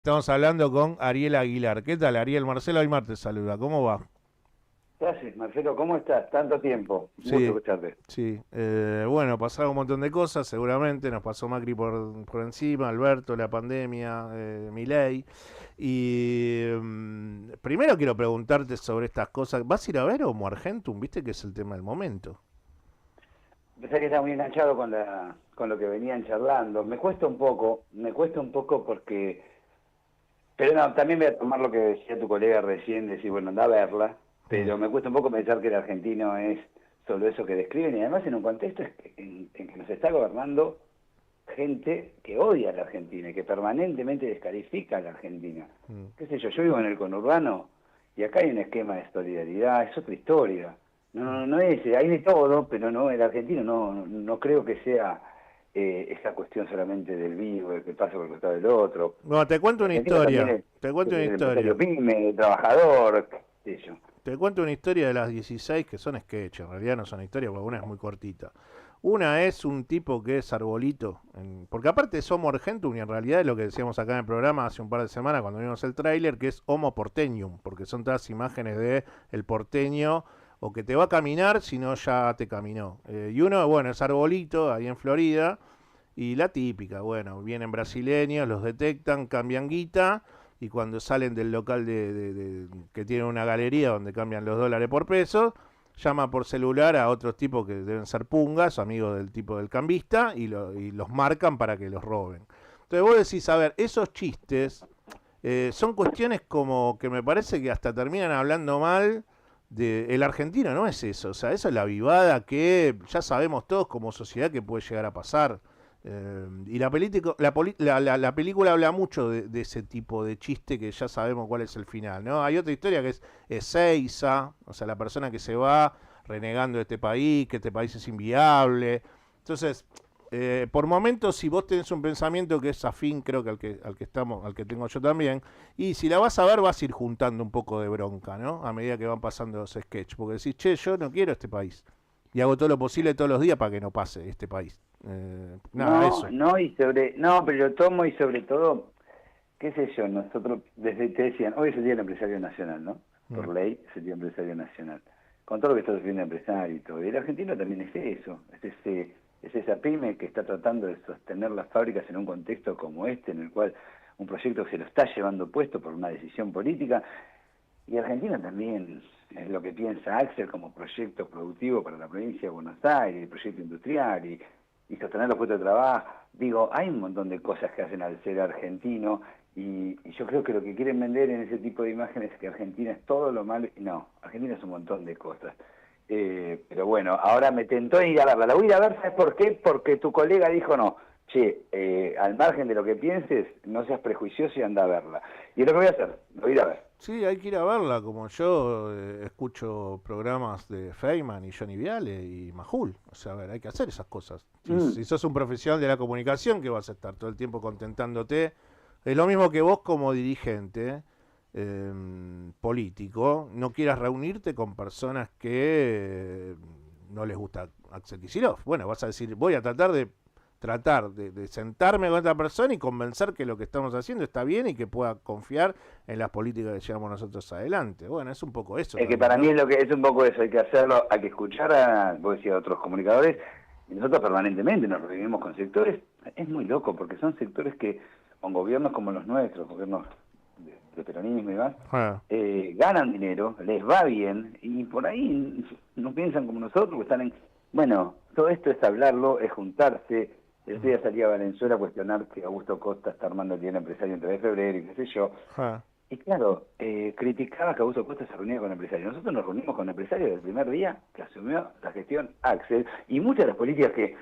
Estamos hablando con Ariel Aguilar. ¿Qué tal, Ariel? Marcelo Aymar te saluda. ¿Cómo va? ¿Qué haces, Marcelo? ¿Cómo estás? Tanto tiempo. Un gusto Sí, escucharte. sí. Bueno, pasaron un montón de cosas, seguramente. Nos pasó Macri por encima, Alberto, la pandemia, Milei. Y primero quiero preguntarte sobre estas cosas. ¿Vas a ir a ver Homo Argentum? ¿Viste que es el tema del momento? Pensé que estaba muy enganchado con lo que venían charlando. Me cuesta un poco porque... Pero no, también voy a tomar lo que decía tu colega recién, decir, bueno, anda a verla, Mm, pero me cuesta un poco pensar que el argentino es solo eso que describen, y además en un contexto en que nos está gobernando gente que odia a la Argentina y que permanentemente descalifica a la Argentina. mm. Qué sé yo vivo en el conurbano y acá hay un esquema de solidaridad, es otra historia. No es, hay de todo, pero no, el argentino no creo que sea esa cuestión solamente del vivo, del que pasa por el costado del otro. Bueno, te cuento El una argentino también historia. es Te cuento una el empresario historia. pyme, el trabajador, qué sé yo. Te cuento una historia de las 16 que son sketch, en realidad no son historias porque una es muy cortita. Una es un tipo que es arbolito, porque aparte es Homo Argentum y en realidad es lo que decíamos acá en el programa hace un par de semanas cuando vimos el tráiler, que es Homo Porteñum, porque son todas imágenes de el porteño o que te va a caminar si no ya te caminó. Y uno, bueno, es arbolito ahí en Florida y la típica, bueno, vienen brasileños, los detectan, cambian guita y cuando salen del local que tiene una galería donde cambian los dólares por pesos, llama por celular a otros tipos que deben ser pungas, amigos del tipo del cambista, y los marcan para que los roben. Entonces vos decís, a ver, esos chistes son cuestiones como que me parece que hasta terminan hablando mal el argentino, no es eso, o sea, eso es la vivada que ya sabemos todos como sociedad que puede llegar a pasar. Y la película habla mucho de ese tipo de chiste que ya sabemos cuál es el final, ¿no? Hay otra historia que es Ezeiza, o sea, la persona que se va renegando de este país, que este país es inviable. Entonces, por momentos, si vos tenés un pensamiento que es afín, creo que al que tengo yo también, y si la vas a ver, vas a ir juntando un poco de bronca, ¿no? A medida que van pasando los sketches, porque decís, che, yo no quiero este país. Y hago todo lo posible todos los días para que no pase este país. Nada, No, eso. no, no, pero lo tomo y sobre todo, qué sé yo, nosotros desde te decían, hoy es el Día del Empresario Nacional, ¿no? Por Mm, ley es el Día del Empresario Nacional. Con todo lo que está sufriendo el empresario y todo. Y el argentino también es eso, es esa pyme que está tratando de sostener las fábricas en un contexto como este, en el cual un proyecto se lo está llevando puesto por una decisión política. Y Argentina también es lo que piensa Axel como proyecto productivo para la provincia de Buenos Aires, proyecto industrial y sostener los puestos de trabajo. Digo, hay un montón de cosas que hacen al ser argentino y yo creo que lo que quieren vender en ese tipo de imágenes es que Argentina es todo lo malo. Y no, Argentina es un montón de cosas. Pero bueno, ahora me tentó ir a verla. La voy a ir a ver, ¿sabes por qué? Porque tu colega dijo no. Che, al margen de lo que pienses, no seas prejuicioso y anda a verla. Y es lo que voy a hacer, lo voy a ir a ver. sí, hay que ir a verla, como yo escucho programas de Feynman y Johnny Viale y Majul. O sea, a ver, hay que hacer esas cosas. Si Mm. sos un profesional de la comunicación, que vas a estar todo el tiempo contentándote. Es lo mismo que vos como dirigente político, no quieras reunirte con personas que no les gusta Axel Kicillof. Bueno, vas a decir, voy a tratar de sentarme con esta persona y convencer que lo que estamos haciendo está bien y que pueda confiar en las políticas que llevamos nosotros adelante. Bueno, es un poco eso Es que también, para mí ¿no? es lo que es un poco eso, hay que hacerlo, hay que escuchar vos decías, a otros comunicadores, y nosotros permanentemente nos reunimos con sectores, es muy loco, porque son sectores que, con gobiernos como los nuestros, gobiernos de peronismo y demás, Ah, ganan dinero, les va bien, y por ahí no piensan como nosotros, que están en... Bueno, todo esto es hablarlo, es juntarse. El otro día salía a Valenzuela a cuestionar que Augusto Costa está armando el Día del Empresario en 3 de febrero y qué sé yo. ah. Y claro, criticaba que Augusto Costa se reunía con empresarios. Nosotros nos reunimos con empresarios desde el primer día que asumió la gestión Axel, y muchas de las políticas que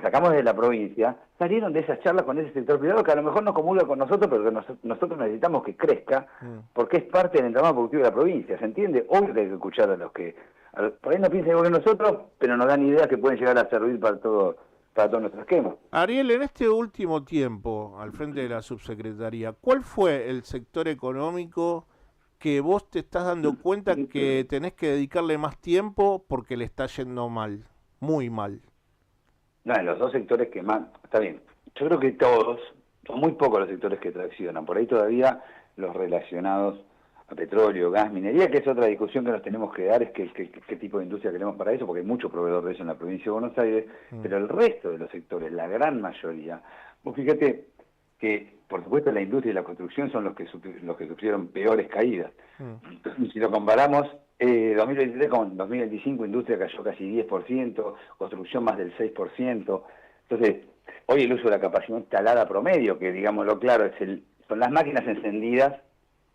sacamos de la provincia salieron de esas charlas con ese sector privado que a lo mejor no comulga con nosotros, pero que nosotros necesitamos que crezca Mm. porque es parte del entramado productivo de la provincia. ¿Se entiende? Obvio que hay que escuchar a los que... por ahí no piensan igual que nosotros, pero nos dan ideas que pueden llegar a servir para todo nuestro esquema. Ariel, en este último tiempo, al frente de la subsecretaría, ¿cuál fue el sector económico que vos te estás dando cuenta que tenés que dedicarle más tiempo porque le está yendo mal, muy mal? No, los dos sectores que más... Está bien. Yo creo que todos, son muy pocos los sectores que traccionan. Por ahí todavía los relacionados a petróleo, gas, minería, que es otra discusión que nos tenemos que dar, es qué tipo de industria queremos para eso, porque hay mucho proveedor de eso en la provincia de Buenos Aires, pero el resto de los sectores, la gran mayoría, vos fíjate que, por supuesto, la industria y la construcción son los que sufrieron peores caídas. Si lo comparamos, 2023 con 2025, industria cayó casi 10%, construcción más del 6%. Entonces, hoy el uso de la capacidad instalada promedio, que digámoslo claro, son las máquinas encendidas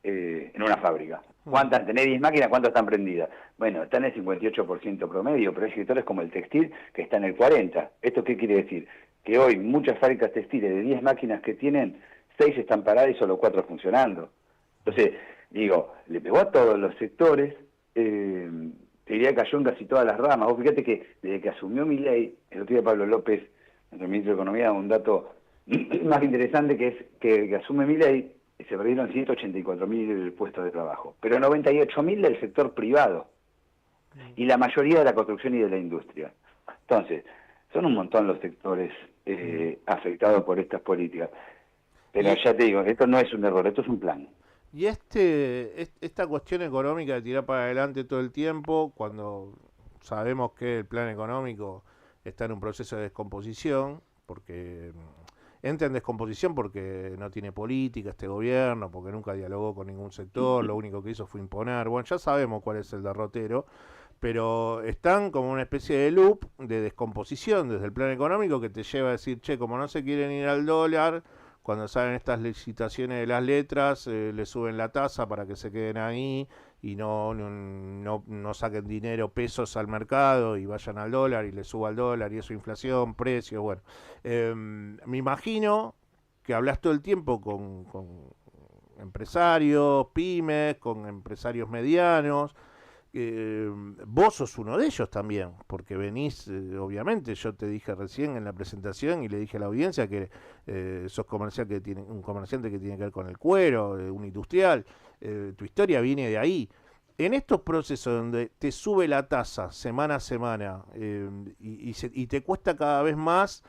en una fábrica. ¿Cuántas? Tenés 10 máquinas, ¿cuántas están prendidas? Bueno, están en el 58% promedio, pero hay sectores como el textil que está en el 40%. ¿Esto qué quiere decir? Que hoy muchas fábricas textiles de 10 máquinas que tienen, 6 están paradas y solo 4 funcionando. Entonces, digo, le pegó a todos los sectores, te diría que cayó en casi todas las ramas. Vos fíjate que desde que asumió Milei, el otro día Pablo López, nuestro ministro de Economía, da un dato más interesante, que es que asume Milei, se perdieron 184.000 puestos de trabajo, pero 98.000 del sector privado, y la mayoría de la construcción y de la industria. Entonces, son un montón los sectores afectados por estas políticas. Pero ya te digo, esto no es un error, esto es un plan. Y esta cuestión económica de tirar para adelante todo el tiempo, cuando sabemos que el plan económico está en un proceso de descomposición, porque entra en descomposición porque no tiene política este gobierno, porque nunca dialogó con ningún sector, lo único que hizo fue imponer. Bueno, ya sabemos cuál es el derrotero, pero están como una especie de loop de descomposición desde el plan económico que te lleva a decir, che, como no se quieren ir al dólar, cuando salen estas licitaciones de las letras, le suben la tasa para que se queden ahí y no saquen dinero, pesos al mercado y vayan al dólar y le suba al dólar y eso inflación, precios, bueno. Me imagino que hablas todo el tiempo con empresarios, pymes, con empresarios medianos. Vos sos uno de ellos también, porque venís, obviamente, yo te dije recién en la presentación y le dije a la audiencia que sos un comerciante que tiene que ver con el cuero, un industrial, tu historia viene de ahí. En estos procesos donde te sube la tasa semana a semana y te cuesta cada vez más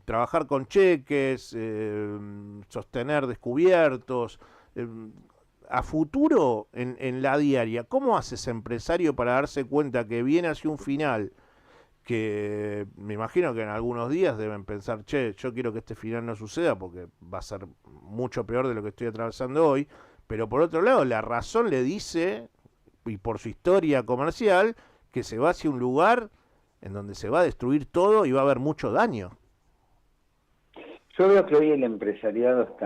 trabajar con cheques, sostener descubiertos, eh, a futuro en la diaria, ¿cómo haces empresario para darse cuenta que viene hacia un final? Que me imagino que en algunos días deben pensar, che, yo quiero que este final no suceda porque va a ser mucho peor de lo que estoy atravesando hoy, pero por otro lado, la razón le dice, y por su historia comercial, que se va hacia un lugar en donde se va a destruir todo y va a haber mucho daño. Yo veo que hoy el empresariado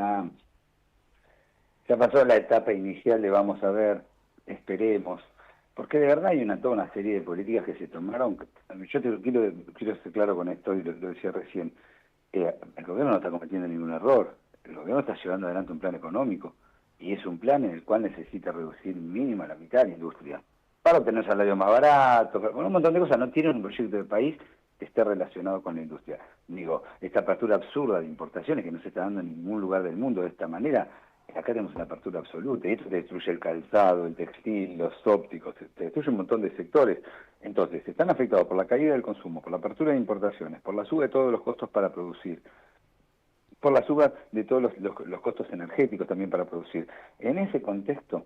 ya pasó la etapa inicial de vamos a ver, esperemos, porque de verdad hay toda una serie de políticas que se tomaron. Yo quiero ser claro con esto, y lo decía recién, el gobierno no está cometiendo ningún error, el gobierno está llevando adelante un plan económico, y es un plan en el cual necesita reducir mínimo a la mitad la industria, para obtener salarios más baratos, con un montón de cosas. No tienen un proyecto de país que esté relacionado con la industria. Digo, esta apertura absurda de importaciones que no se está dando en ningún lugar del mundo de esta manera, acá tenemos una apertura absoluta, y esto te destruye el calzado, el textil, los ópticos, te destruye un montón de sectores. Entonces, están afectados por la caída del consumo, por la apertura de importaciones, por la suba de todos los costos para producir, por la suba de todos los costos energéticos también para producir. En ese contexto,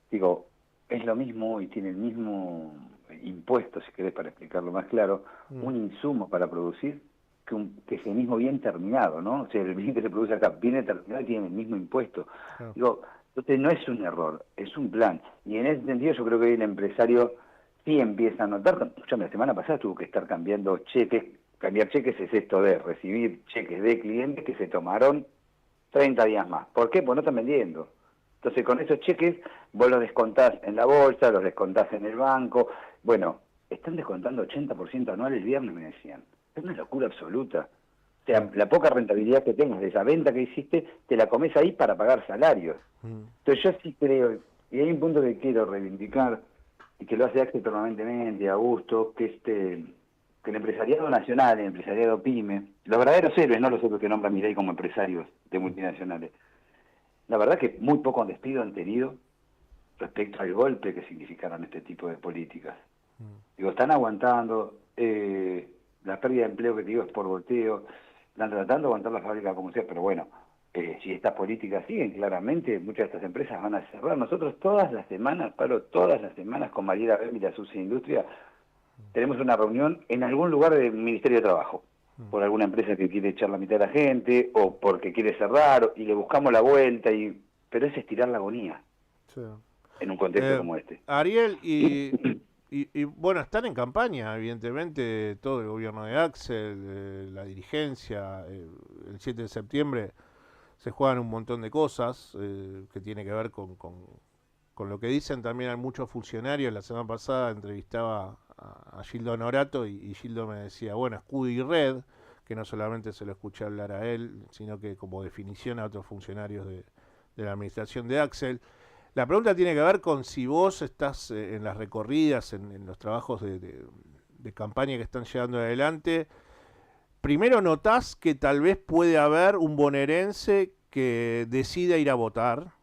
digo, es lo mismo y tiene el mismo impuesto, si querés, para explicarlo más claro, un insumo para producir que ese mismo bien terminado, ¿no? O sea, el bien que se produce acá viene terminado y tiene el mismo impuesto. Claro. Digo, entonces no es un error, es un plan. Y en ese sentido yo creo que hoy el empresario sí empieza a notar. La semana pasada tuvo que estar cambiando cheques. Cambiar cheques es esto de recibir cheques de clientes que se tomaron 30 días más. ¿Por qué? Pues no están vendiendo. Entonces con esos cheques vos los descontás en la bolsa, los descontás en el banco. Bueno, están descontando 80% anual el viernes, me decían. Es una locura absoluta. O sea, la poca rentabilidad que tengas de esa venta que hiciste, te la comes ahí para pagar salarios. Entonces yo sí creo, y hay un punto que quiero reivindicar, y que lo hace Axel permanentemente, Augusto, que el empresariado nacional, el empresariado pyme, los verdaderos héroes, no los otros que nombran Milei como empresarios de multinacionales, la verdad que muy pocos despidos han tenido respecto al golpe que significaron este tipo de políticas. Digo, están aguantando, la pérdida de empleo que te digo es por volteo. están tratando de aguantar la fábrica como sea, pero bueno, si estas políticas siguen, claramente muchas de estas empresas van a cerrar. Nosotros todas las semanas, Pablo, todas las semanas con Mariela Bem y la Subindustria, tenemos una reunión en algún lugar del Ministerio de Trabajo, por alguna empresa que quiere echar la mitad de la gente, o porque quiere cerrar, y le buscamos la vuelta, pero es estirar la agonía, sí, en un contexto como este. Ariel, y bueno, están en campaña, evidentemente, todo el gobierno de Axel, la dirigencia, el 7 de septiembre se juegan un montón de cosas que tiene que ver con lo que dicen también a muchos funcionarios. La semana pasada entrevistaba a Gildo Honorato y Gildo me decía, bueno, escudo y red, que no solamente se lo escuché hablar a él, sino que como definición a otros funcionarios de la administración de Axel. La pregunta tiene que ver con si vos estás en las recorridas, en los trabajos de campaña que están llevando adelante. Primero notás que tal vez puede haber un bonaerense que decida ir a votar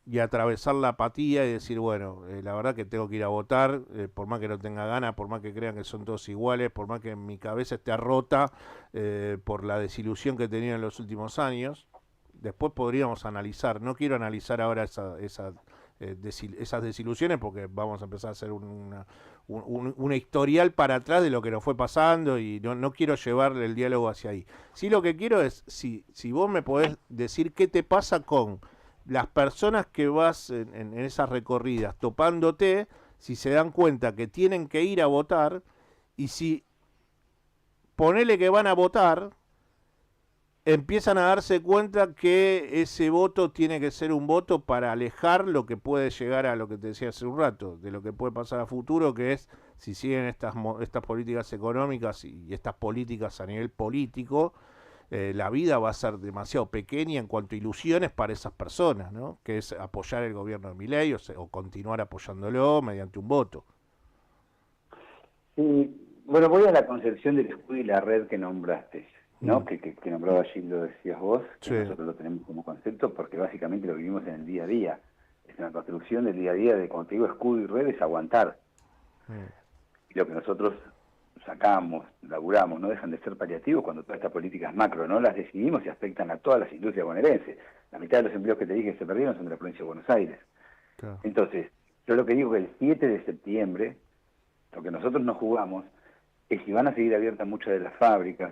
y atravesar la apatía y decir, bueno, la verdad que tengo que ir a votar, por más que no tenga ganas, por más que crean que son todos iguales, por más que mi cabeza esté rota por la desilusión que he tenido en los últimos años. Después podríamos analizar, no quiero analizar ahora esas desilusiones porque vamos a empezar a hacer una historial para atrás de lo que nos fue pasando y no quiero llevar el diálogo hacia ahí. Sí, lo que quiero es, si vos me podés decir qué te pasa con las personas que vas en esas recorridas topándote, si se dan cuenta que tienen que ir a votar y si ponele que van a votar, empiezan a darse cuenta que ese voto tiene que ser un voto para alejar lo que puede llegar a lo que te decía hace un rato, de lo que puede pasar a futuro, que es si siguen estas políticas económicas y estas políticas a nivel político, la vida va a ser demasiado pequeña en cuanto a ilusiones para esas personas, ¿no? Que es apoyar el gobierno de Milei o continuar apoyándolo mediante un voto. Sí, bueno, voy a la concepción del escudo y la red que nombraste, ¿no? Que nombraba Gildo, decías vos, que sí, nosotros lo tenemos como concepto porque básicamente lo vivimos en el día a día. Es una construcción del día a día de, cuando te digo escudo y red, es aguantar. Y lo que nosotros sacamos, laburamos, no dejan de ser paliativos cuando todas estas políticas macro no las decidimos y afectan a todas las industrias bonaerenses. La mitad de los empleos que te dije que se perdieron son de la provincia de Buenos Aires. Claro. Entonces, yo lo que digo que el 7 de septiembre, lo que nosotros nos jugamos es si van a seguir abiertas muchas de las fábricas,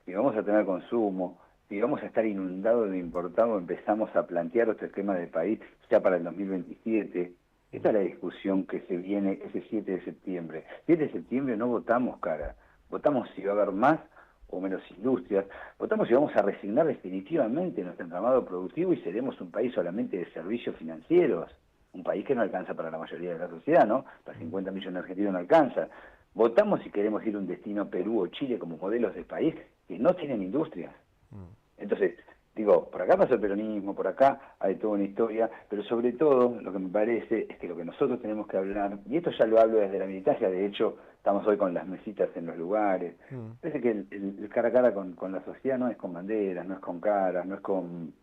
si vamos a tener consumo, si vamos a estar inundados de importado, empezamos a plantear otro esquema del país ya para el 2027. Esta es la discusión que se viene ese 7 de septiembre. 7 de septiembre no votamos, cara. Votamos si va a haber más o menos industrias. Votamos si vamos a resignar definitivamente nuestro entramado productivo y seremos un país solamente de servicios financieros. Un país que no alcanza para la mayoría de la sociedad, ¿no? Para 50 millones de argentinos no alcanza. Votamos si queremos ir a un destino Perú o Chile como modelos de país que no tienen industrias. Entonces, digo, por acá pasó el peronismo, por acá hay toda una historia, pero sobre todo lo que me parece es que lo que nosotros tenemos que hablar, y esto ya lo hablo desde la militancia, de hecho estamos hoy con las mesitas en los lugares, parece que el cara a cara con la sociedad no es con banderas, no es con caras, no es con...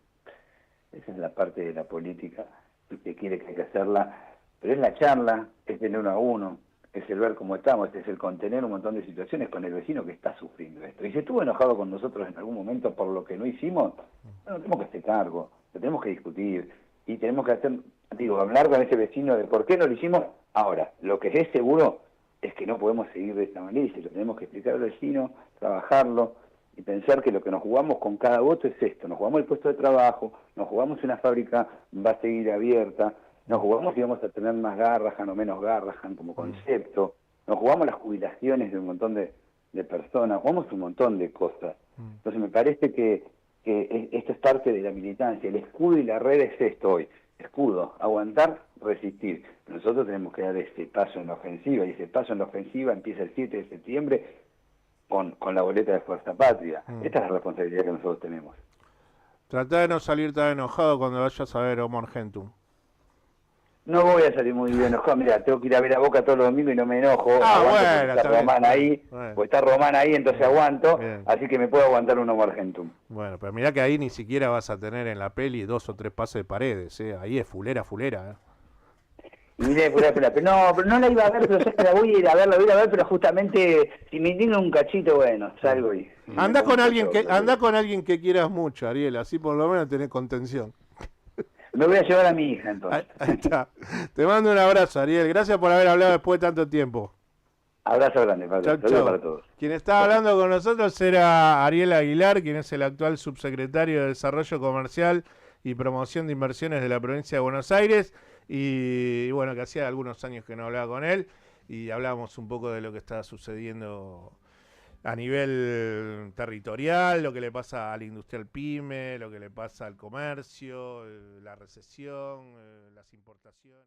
Esa es la parte de la política que quiere que hay que hacerla, pero es la charla, es el uno a uno, es el ver cómo estamos, es el contener un montón de situaciones con el vecino que está sufriendo esto. Y si estuvo enojado con nosotros en algún momento por lo que no hicimos, bueno, tenemos que hacer cargo, lo tenemos que discutir, y tenemos que hacer, hablar con ese vecino de por qué no lo hicimos. Ahora, lo que es seguro es que no podemos seguir de esta manera, y se lo tenemos que explicar al vecino, trabajarlo, y pensar que lo que nos jugamos con cada voto es esto, nos jugamos el puesto de trabajo, nos jugamos si una fábrica va a seguir abierta, nos jugamos si vamos a tener más Garrahan o menos Garrahan como concepto, nos jugamos las jubilaciones de un montón de personas, jugamos un montón de cosas. Entonces me parece que esto es parte de la militancia, el escudo y la red es esto hoy, escudo, aguantar, resistir. Nosotros tenemos que dar ese paso en la ofensiva, y ese paso en la ofensiva empieza el 7 de septiembre con la boleta de Fuerza Patria. Esta es la responsabilidad que nosotros tenemos. Tratá de no salir tan enojado cuando vayas a ver Homo Argentum. No voy a salir muy bien enojado, mira, tengo que ir a ver a Boca todos los domingos y no me enojo, bueno, está Román ahí, bueno. Pues está Román ahí, entonces aguanto, bien. Así que me puedo aguantar un Homo Argentum. Bueno, pero mirá que ahí ni siquiera vas a tener en la peli 2 o 3 pases de paredes, ahí es fulera. Y miré por la pelada. Pero no la iba a ver, pero sé que la voy a ir a ver, pero justamente si me indigno un cachito, bueno, salgo y Anda con alguien que quieras mucho, Ariel, así por lo menos tenés contención. me voy a llevar a mi hija entonces. Ahí está. Te mando un abrazo, Ariel. Gracias por haber hablado después de tanto tiempo. Abrazo grande, Pablo. Chau, Saludos chau. para todos. Quien estaba hablando con nosotros era Ariel Aguilar, quien es el actual subsecretario de Desarrollo Comercial y Promoción de Inversiones de la provincia de Buenos Aires. Y bueno, que hacía algunos años que no hablaba con él y hablábamos un poco de lo que está sucediendo a nivel territorial, lo que le pasa al industrial pyme, lo que le pasa al comercio, la recesión, las importaciones.